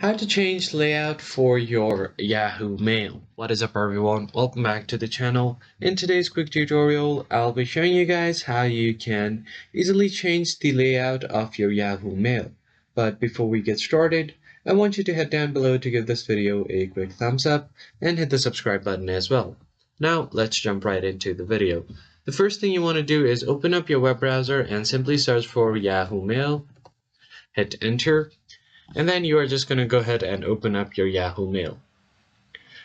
How to change layout for your Yahoo Mail. What is up everyone, welcome back to the channel. In today's quick tutorial, I'll be showing you guys how you can easily change the layout of your Yahoo Mail. But before we get started, I want you to head down below to give this video a quick thumbs up and hit the subscribe button as well. Now let's jump right into the video. The first thing you want to do is open up your web browser and simply search for Yahoo Mail, hit enter. And then you are just going to go ahead and open up your Yahoo Mail.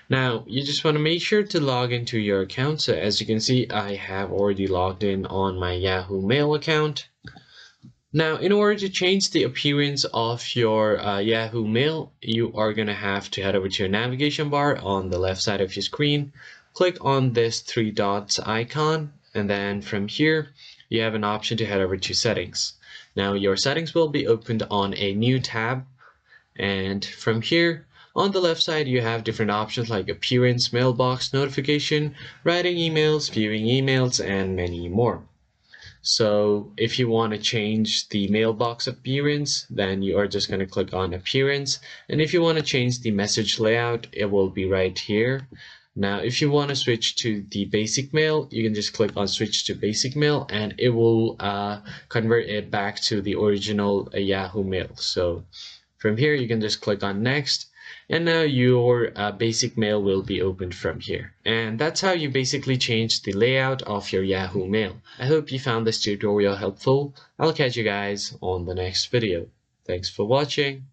Now, you just want to make sure to log into your account. So as you can see, I have already logged in on my Yahoo Mail account. Now, in order to change the appearance of your Yahoo Mail, you are going to have to head over to your navigation bar on the left side of your screen. Click on this three dots icon, and then from here, you have an option to head over to settings. Now, your settings will be opened on a new tab. And from here, on the left side, you have different options like appearance, mailbox, notification, writing emails, viewing emails, and many more. So if you want to change the mailbox appearance, then you are just going to click on appearance. And if you want to change the message layout, it will be right here. Now, if you want to switch to the basic mail, you can just click on switch to basic mail and it will convert it back to the original Yahoo Mail. So from here, you can just click on next, and now your basic mail will be opened from here. And that's how you basically change the layout of your Yahoo Mail. I hope you found this tutorial helpful. I'll catch you guys on the next video. Thanks for watching.